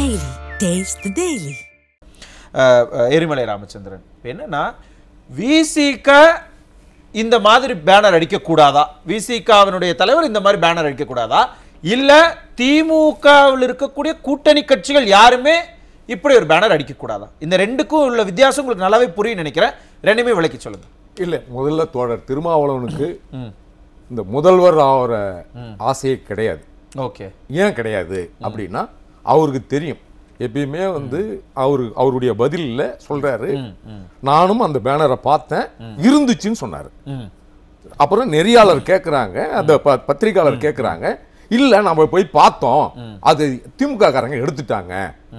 Daily. Taste the Daily. எரிமலை ராமச்சந்திரன் என்னன்னா விசிக இந்த மாதிரி பேனர் அடிக்க கூடாதா? விசிகவினுடைய தலைவர் இந்த மாதிரி பேனர் அடிக்க கூடாதா? இல்ல திமுகவில் இருக்கக்கூடிய கூட்டணி கட்சிகள் யாருமே இப்படி ஒரு பேனர் அடிக்க கூடாதா? இந்த ரெண்டுக்கும் உள்ள வித்தியாசம் உங்களுக்கு நல்லாவே புரியும் நினைக்கிறேன். ரெண்டுமே விளக்கி சொல்லுங்க. இல்ல, முதல்ல தோழர் திருமாவளவனுக்கு இந்த முதல்வர் ஆகிற ஆசையே கிடையாது. ஓகே, ஏன் கிடையாது அப்படின்னா அவருக்கு தெரியும். எப்பயுமே அவருடைய பதிலில் சொல்றாரு, நானும் அந்த பேனரை பார்த்தேன், இருந்துச்சுன்னு சொன்னாரு. அப்புறம் நெறியாளர் கேட்குறாங்க, அந்த பத்திரிகையாளர் கேட்குறாங்க, இல்ல நம்ம போய் பார்த்தோம், அது திமுக காரங்க எடுத்துட்டாங்க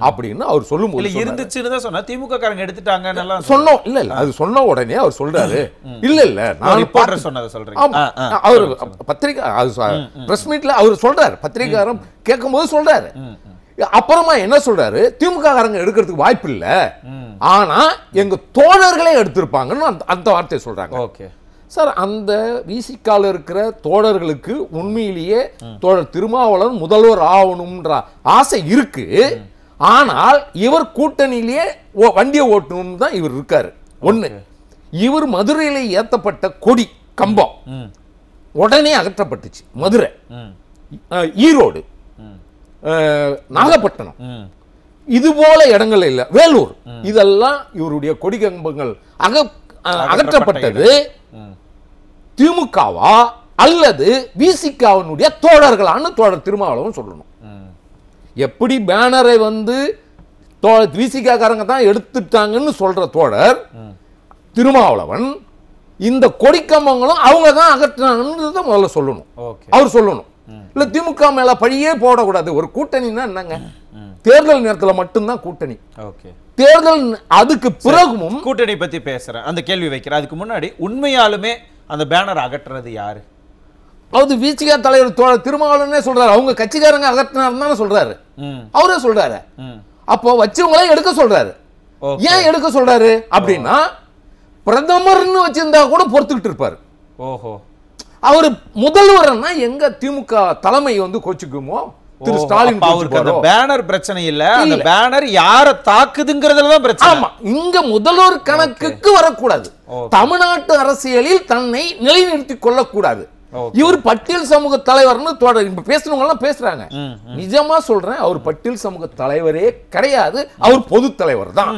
அப்படின்னு அவர் சொல்லும்போது இருந்துச்சுன்னு தான் சொன்னா திமுக காரங்க எடுத்துட்டாங்க சொன்னோம். இல்ல அது சொன்ன உடனே அவர் சொல்றாரு, இல்ல நான் ரிப்போர்ட்டர் சொன்னதை சொல்றேன். அவர் பத்திரிகை பிரஸ் மீட்ல அவர் சொல்றாரு, பத்திரிகையாளர் கேட்கும் போது சொல்றாரு. அப்புறமா என்ன சொல்றாரு, திமுக காரங்க எடுக்கிறதுக்கு வாய்ப்பு இல்ல, ஆனா எங்க தோழர்களே எடுத்திருப்பாங்கன்னு அந்த வார்த்தையை சொல்றாங்க. ஓகே சார், அந்த விசிகால இருக்கிற தோழர்களுக்கு உண்மையிலேயே தோழர் திருமாவளவன் முதல்வர் ஆகணும்ன்ற ஆசை இருக்கு. ஆனால் இவர் கூட்டணியிலேயே வண்டியை ஓட்டணும் தான் இவர் இருக்காரு. ஒண்ணு, இவர் மதுரையில ஏத்தப்பட்ட கொடி கம்பம் உடனே அகற்றப்பட்டுச்சு. மதுரை, ஈரோடு, நாகப்பட்டினம், இது போல இடங்கள் இல்ல, வேலூர், இதெல்லாம் இவருடைய கொடி கம்பங்கள் அகற்றப்பட்டது திமுகவா அல்லது விசிகாவினுடைய தோழர்களான்னு தோழர் திருமாவளவன் சொல்லணும். எப்படி பேனரை விசிகா காரங்க தான் எடுத்துட்டாங்கன்னு சொல்ற தோழர் திருமாவளவன், இந்த கொடிக்கம்பங்களும் அவங்க தான் அகற்றினாங்கன்னு முதல்ல சொல்லணும். அவர் சொல்லணும். இல்ல திமுக மேல பழியே போடக்கூடாது. ஒரு கூட்டணின்னா என்னங்க, தேர்தல் நேரத்தில் மட்டும்தான் கூட்டணி. தேர்தல் அதுக்கு பிறகும் கூட்டணி பத்தி பேசுறேன், அந்த கேள்வி வைக்கிறேன். அதுக்கு முன்னாடி உண்மையாலுமே அந்த பேனர் அகற்றுறது யாரு? அது விசிகா தலைவர் தோழர் திருமாவளவனே சொல்றாரு, அவங்க கட்சிக்காரங்க அகற்றினார் சொல்றாரு. அவரே சொல்றாரு. அப்போ வச்சவங்களே எடுக்க சொல்றாரு. ஏன் எடுக்க சொல்றாரு அப்படின்னா, பிரதமர்னு வச்சிருந்தா கூட பொறுத்துக்கிட்டு இருப்பாரு. ஓஹோ, அவரு முதல்வர்னா எங்க திமுக தலைமை கோச்சுக்குமோ, திரு ஸ்டாலின் அவருக்கு அந்த பேனர் பிரச்சனை இல்ல, அந்த பேனர் யார தாக்குதுங்கிறதுல தான் பிரச்சனை. ஆமா, இங்க முதல்வர் கணக்குக்கு வரக்கூடாது. தமிழ்நாட்டு அரசியலில் தன்னை நிலைநிறுத்திக் கொள்ளக்கூடாது. இவர் பட்டியல் சமூக தலைவர்னு பேசுறவங்க எல்லாம் பேசுறாங்க. நிஜமா சொல்றேன், அவர் பட்டியல் சமூக தலைவரே கிடையாது, அவர் பொது தலைவர் தான்.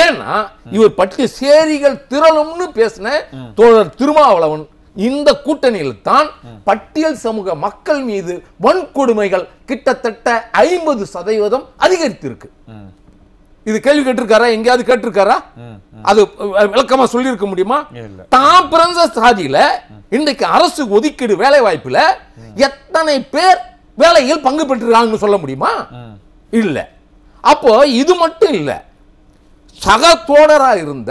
ஏன்னா இவர் பட்டியல் சேரிகள் திரளும்னு பேசின தோழர் திருமாவளவன் இந்த கூட்டணியில் தான் பட்டியல் சமூக மக்கள் மீது வன்கொடுமைகள் கிட்டத்தட்ட 50% அதிகரித்திருக்கு. இது கேள்வி கேட்டிருக்காரா? எங்கேயாவது கேட்டிருக்காரா? அது விளக்கமா சொல்லி இருக்க முடியுமா? தான் பிறந்த சாதியில இன்றைக்கு அரசு ஒதுக்கீடு வேலை வாய்ப்புல எத்தனை பேர் வேலையில் பங்கு பெற்றிருக்காங்கன்னு சொல்ல முடியுமா? இல்ல. அப்போ இது மட்டும் இல்ல, சக தோழரா இருந்த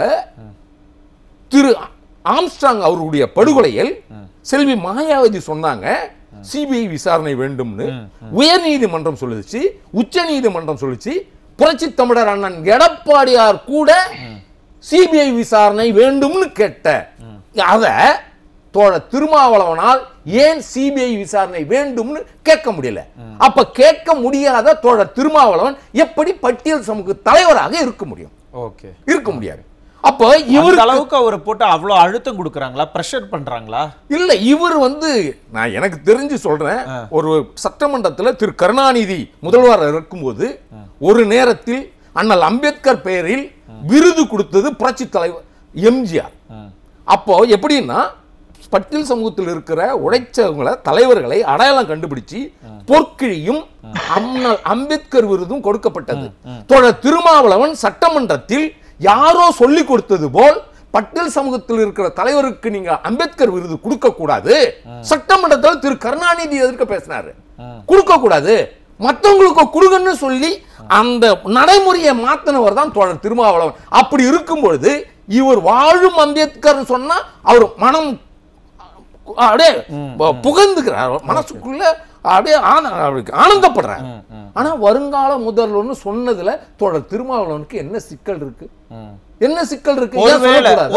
திரு ஆம்ஸ்ட்ராங் அவருடைய படுகொலையில் செல்வி மாயாவதி சொன்னாங்க சிபிஐ விசாரணை வேண்டும்னு. உயர் நீதிமன்றம் சொல்லுச்சு, உச்ச நீதிமன்றம் சொல்லுச்சு, புரட்சி தமிழர் அண்ணன் எடப்பாடியார் கூட சிபிஐ விசாரணை வேண்டும்னு கேட்ட அத தோழர் திருமாவளவனால் ஏன் சிபிஐ விசாரணை வேண்டும்னு கேட்க முடியல. அப்ப கேட்க முடியாத தோழர் திருமாவளவன் எப்படி பட்டியல் சமூக தலைவராக இருக்க முடியும்? ஓகே, இருக்க முடியாது. அப்ப இவர் அளவுக்கு அவர் போட்டு அவ்வளவு அழுத்தம் கொடுக்கறாங்களா, பிரஷர் பண்றாங்களா? இல்ல, இவர் நான் எனக்கு தெரிஞ்சு சொல்றேன், ஒரு சட்டமன்றத்துல திரு கருணாநிதி முதல்வர் இருக்கும்போது ஒரு நேரத்தில் அண்ணல் அம்பேத்கர் பெயரில் விருது கொடுத்தது புரட்சி தலைவர் எம்ஜிஆர். அப்போ எப்படின்னா, பட்டியல் சமூகத்தில் இருக்கிற உழைச்சவங்களை தலைவர்களை அடையாளம் கண்டுபிடிச்சு பொற்கிழியும் அண்ணல் அம்பேத்கர் விருதும் கொடுக்கப்பட்டது. தோழர் திருமாவளவன் சட்டமன்றத்தில் யாரோ சொல்லி கொடுத்தது போல் பட்டியல் சமூகத்தில் இருக்கிற தலைவருக்கு நீங்க அம்பேத்கர் விருது கொடுக்க கூடாது, சட்டமன்றத்தில் திரு கருணாநிதி எதிர்க்க பேசினாரு, கொடுக்க கூடாது, மற்றவங்களுக்கு கொடுங்கன்னு சொல்லி அந்த நடைமுறையை மாத்தினவர் தான் தோழர் திருமாவளவன். அப்படி இருக்கும் பொழுது இவர் வாழும் அம்பேத்கர் சொன்னா அவர் மனம் அப்படியே புகழ்ந்துக்கிறார், மனசுக்குள்ள அப்படியே ஆனந்தப்படுறார். ஆனா வருங்கால முதல்வர்னு சொன்னதுல தோழர் திருமாவளவனுக்கு என்ன சிக்கல் இருக்கு? என்ன சிக்கல் இருக்கு?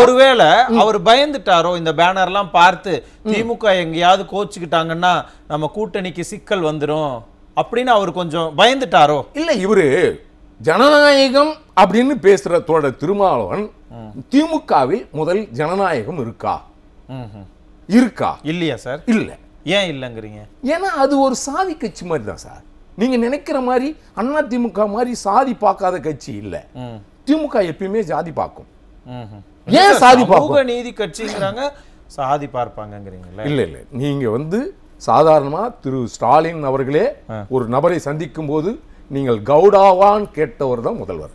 ஒருவேளை அவர் பயந்துட்டாரோ, இந்த பேனர் எல்லாம் பார்த்து திமுக எங்கேயாவது கோச்சுக்கிட்டாங்கன்னா நம்ம கூட்டணிக்கு சிக்கல் வந்துரும் அப்படின்னு அவர் கொஞ்சம் பயந்துட்டாரோ? இல்ல இவரு ஜனநாயகம் அப்படின்னு பேசுற தோழர் திருமாவளவன் திமுகவில் முதல் ஜனநாயகம் இருக்கா இருக்கா இல்லையா சார்? இல்ல. ஏன் இல்லங்கிறீங்க? ஏன்னா அது ஒரு சாதி கட்சி மாதிரி தான் சார். நீங்க நினைக்கிற மாதிரி அண்ணா திமுக மாதிரி சாதி பார்க்காத கட்சி இல்ல. திமுக எப்பயுமே ஜாதி பார்க்கும். ஏன் சாதி பார்க்கும்? சமூக நீதி கட்சிங்கறாங்க, சாதி பார்ப்பாங்கங்கறீங்களா? இல்ல இல்ல, நீங்க சாதாரணமா திரு ஸ்டாலின் அவர்களே ஒரு நபரை சந்திக்கும் போது நீங்கள் கவுடாவான் கேட்டவர் தான் முதல்வர்.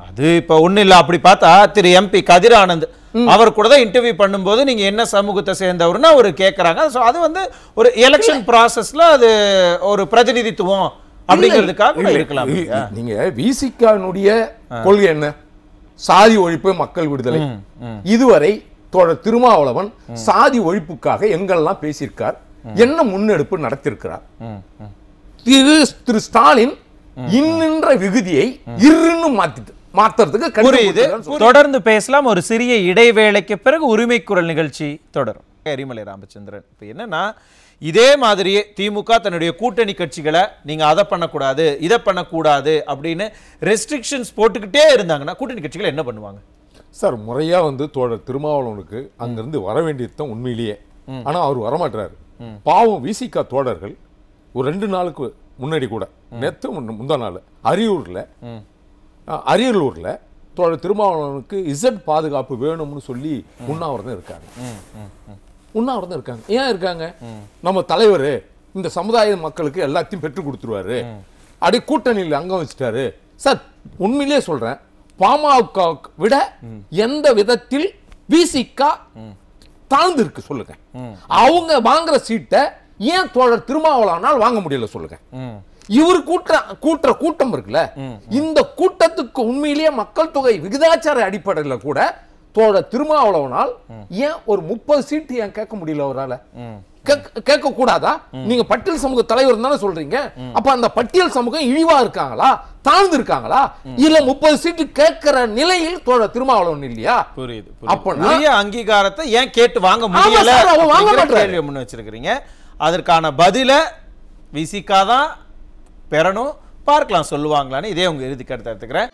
அது இப்ப ஒண்ணு இல்ல. அப்படி பார்த்தா திரு எம்பி கதிர் ஆனந்த் அவர் கூட தான் இன்டர்வியூ பண்ணும்போது நீங்க என்ன சமூகத்தை சேர்ந்தவர்னு அவர் கேட்கறாங்க. அது ஒரு எலெக்ஷன் ப்ராசஸ்ல அது ஒரு பிரதிநிதித்துவம் அப்படிங்கிறதுக்காக இருக்கலாம். நீங்க விசிகானுடைய கொள்கை என்ன? சாதி ஒழிப்பு, மக்கள் விடுதலை. இதுவரை தோழர் திருமாவளவன் சாதி ஒழிப்புக்காக எங்கெல்லாம் பேசியிருக்கார், என்ன முன்னெடுப்பு நடத்திருக்கிறார்? திரு ஸ்டாலின் இன்னின்ற விகுதியை இருன்னு மாத்துறதுக்கு தொடர்ந்து பேசலாம். ஒரு சிறிய இடைவேளைக்கு பிறகு உரிமை குரல் நிகழ்ச்சி தொடரும். எரிமலை ராமச்சந்திரன், இப்ப என்னன்னா இதே மாதிரியே திமுக தன்னுடைய கூட்டணி கட்சிகளை நீங்க அதை பண்ணக்கூடாது இதை பண்ணக்கூடாது அப்படின்னு ரெஸ்ட்ரிக்ஷன்ஸ் போட்டுக்கிட்டே இருந்தாங்கன்னா கூட்டணி கட்சிகள் என்ன பண்ணுவாங்க சார்? முறையா தோழர் திருமாவளவனுக்கு அங்கிருந்து வர வேண்டியதுதான் உண்மையிலேயே. ஆனா அவர் வரமாட்டாரு. பாவம் விசிகா தோழர்கள் ஒரு 2 நாளுக்கு முன்னாடி கூட நேத்து முந்தா நாள் அரியலூர்ல தோழர் திருமாவளவனுக்கு இசட் பாதுகாப்பு வேணும்னு சொல்லி உண்ணாவிரதம் இருக்காங்க. ஏன் இருக்காங்க? நம்ம தலைவர் இந்த சமுதாய மக்களுக்கு எல்லாத்தையும் பெற்றுக் கொடுத்துருவாரு, அப்படி கூட்டணியில் அங்கம் வச்சுட்டாரு. சார் உண்மையிலேயே சொல்றேன், பாமக விட எந்த விதத்தில் விசிகா தாழ்ந்து இருக்கு சொல்லுங்க. அவங்க வாங்குற சீட்டை ஏன் தோழர் திருமாவளவனால் வாங்க முடியல சொல்லுங்க. இவர் கூட்டுற கூட்டம் இருக்குல்ல, இந்த கூட்டத்துக்கு உண்மையிலேயே மக்கள் தொகை விகிதாச்சார அடிப்படையில் கூட தோழர் திருமாவளவனால் ஏன் ஒரு 30 சீட்டு ஏன் கேட்க முடியல? அவரால் கேட்க கூடாதா? நீங்க பட்டியல் சமூக தலைவர் தானே சொல்றீங்க. அப்ப அந்த பட்டியல் சமூகம் இழிவா இருக்காங்களா, தாழ்ந்து இருக்காங்களா? இல்ல 30 சீட்டு கேட்கிற நிலையில் தோழர் திருமாவளவன் இல்லையா? புரியுது. அப்ப அங்கீகாரத்தை ஏன் கேட்டு வாங்க முடியல கேள்வி முன்ன வச்சிருக்கீங்க. அதற்கான பதில விசிகா தான் பெறணும். பார்க்கலாம் சொல்லுவாங்களான்னு இதே உங்க இறுதி கருத்தை எடுத்துக்கிறேன்.